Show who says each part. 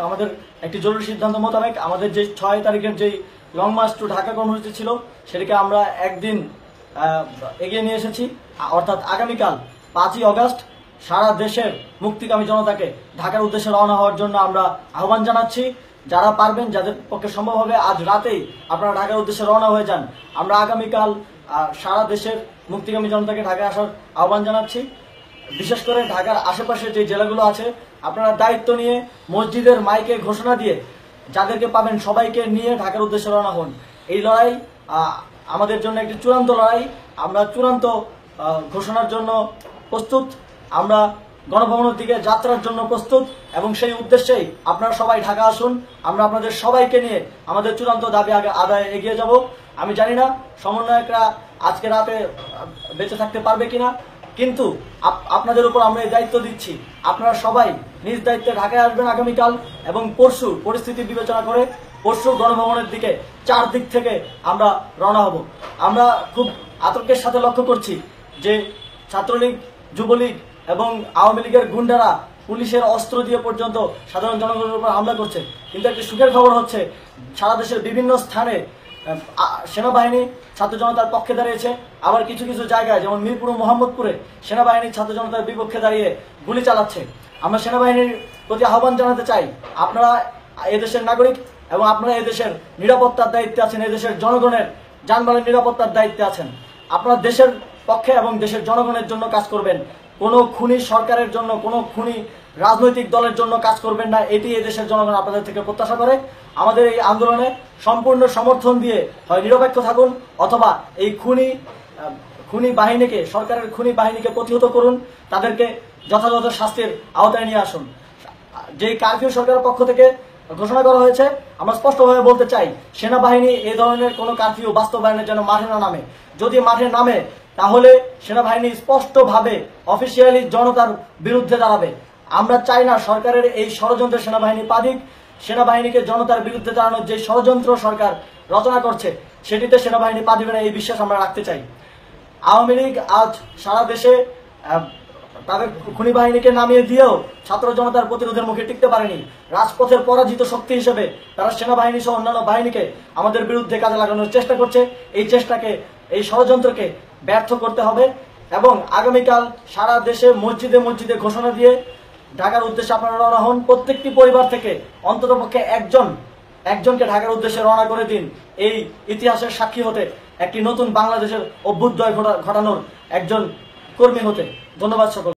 Speaker 1: আমাদের একটি জরুরি সিদ্ধান্ত মোতাবেক আমাদের যে 6 তারিখের যে লং মার্চ টু ঢাকা কর্মসূচি ছিল সেটাকে আমরা একদিন এগিয়ে নিয়ে এসেছি। অর্থাৎ আগামীকাল 5ই অগস্ট সারা দেশের মুক্তিকামী জনতাকে ঢাকার উদ্দেশ্যে রওনা হওয়ার জন্য আমরা আহ্বান জানাচ্ছি। যারা পারবেন, যাদের পক্ষে সম্ভব হবে, আজ রাতেই আপনারা ঢাকার উদ্দেশ্যে রওনা হয়ে যান। আমরা আগামীকাল সারা দেশের মুক্তিকামী জনতাকে ঢাকায় আসার আহ্বান জানাচ্ছি। বিশেষ করে ঢাকার আশেপাশে যে জেলাগুলো আছে আপনারা দায়িত্ব নিয়ে মসজিদের মাইকে ঘোষণা দিয়ে যাদেরকে পাবেন সবাইকে নিয়ে ঢাকার উদ্দেশ্যে রওনা হন। এই লড়াই আমাদের জন্য একটি চূড়ান্ত লড়াই। আমরা চূড়ান্ত ঘোষণার জন্য প্রস্তুত, আমরা গণভবনের দিকে যাত্রার জন্য প্রস্তুত এবং সেই উদ্দেশ্যেই আপনারা সবাই ঢাকা আসুন। আমরা আপনাদের সবাইকে নিয়ে আমাদের চূড়ান্ত দাবি আদায়ে এগিয়ে যাব। আমি জানি না সমন্বয়করা আজকে রাতে বেঁচে থাকতে পারবে কিনা, কিন্তু আপনাদের উপর আমরা এই দায়িত্ব দিচ্ছি। আপনারা সবাই নিজ দায়িত্বে ঢাকায় আসবেন আগামীকাল এবং পরশু পরিস্থিতি বিবেচনা করে পরশু গণভবনের দিকে 4 দিক থেকে আমরা রওনা হব। আমরা খুব আতঙ্কের সাথে লক্ষ্য করছি যে ছাত্রলীগ, যুবলীগ এবং আওয়ামী লীগের গুন্ডারা পুলিশের অস্ত্র দিয়ে পর্যন্ত সাধারণ জনগণের উপর হামলা করছে। কিন্তু একটি সুখের খবর হচ্ছে সারা দেশের বিভিন্ন স্থানে সেনাবাহিনী ছাত্র জনতার পক্ষে দাঁড়িয়েছে। আবার কিছু কিছু জায়গায় যেমন মিরপুর ও মোহাম্মদপুরে সেনাবাহিনী ছাত্র জনতার বিপক্ষে দাঁড়িয়ে গুলি চালাচ্ছে। আমরা সেনাবাহিনীর প্রতি আহ্বান জানাতে চাই, আপনারা এদেশের নাগরিক এবং আপনারা এদেশের নিরাপত্তার দায়িত্বে আছেন, এদেশের জনগণের যানবাহনের নিরাপত্তার দায়িত্বে আছেন। আপনারা দেশের পক্ষে এবং দেশের জনগণের জন্য কাজ করবেন। কোনো খুনি সরকারের জন্য, কোনো খুনি রাজনৈতিক দলের জন্য কাজ করবেন না। এটি এদেশের জনগণ আপনাদের থেকে প্রত্যাশা করে। আমাদের এই আন্দোলনে সম্পূর্ণ সমর্থন দিয়ে হয় নিরপেক্ষ থাকুন অথবা এই খুনি বাহিনীকে, সরকারের খুনি বাহিনীকে প্রতিহত করুন, তাদেরকে যথাযথ শাস্তির আওতায় নিয়ে আসুন। যে কারফিউ সরকারের পক্ষ থেকে ঘোষণা করা হয়েছে, আমরা স্পষ্টভাবে বলতে চাই সেনাবাহিনী এই ধরনের কোনো কারফিউ বাস্তবায়নের জন্য মাঠে না নামে। যদি মাঠে নামে তাহলে সেনাবাহিনী স্পষ্টভাবে অফিসিয়ালি জনতার বিরুদ্ধে দাঁড়াবে। আমরা চাই না সরকারের এই ষড়যন্ত্রে সেনাবাহিনী পা দিক। সেনাবাহিনীকে জনতার বিরুদ্ধে দাঁড়ানোর যে ষড়যন্ত্র সরকার রচনা করছে সেটিতে সেনাবাহিনী পা দিবে না, এই বিশ্বাস আমরা রাখতে চাই। আওয়ামী লীগ আজ সারা দেশে তাদের খুনি বাহিনীকে নামিয়ে দিয়েও ছাত্র জনতার প্রতিরোধের মুখে টিকতে পারেনি। রাজপথের পরাজিত শক্তি হিসেবে তারা সেনাবাহিনী সহ অন্যান্য বাহিনীকে আমাদের বিরুদ্ধে কাজে লাগানোর চেষ্টা করছে। এই চেষ্টাকে, এই ষড়যন্ত্রকে ব্যর্থ করতে হবে এবং আগামীকাল সারা দেশে মসজিদে মসজিদে ঘোষণা দিয়ে ঢাকার উদ্দেশ্যে আপনারা রওনা হন। প্রত্যেকটি পরিবার থেকে অন্ততপক্ষে একজনকে ঢাকার উদ্দেশ্যে রওনা করে দিন। এই ইতিহাসের সাক্ষী হতে, একটি নতুন বাংলাদেশের অভ্যুদয় ঘটানোর একজন কর্মী হতে। ধন্যবাদ সকল।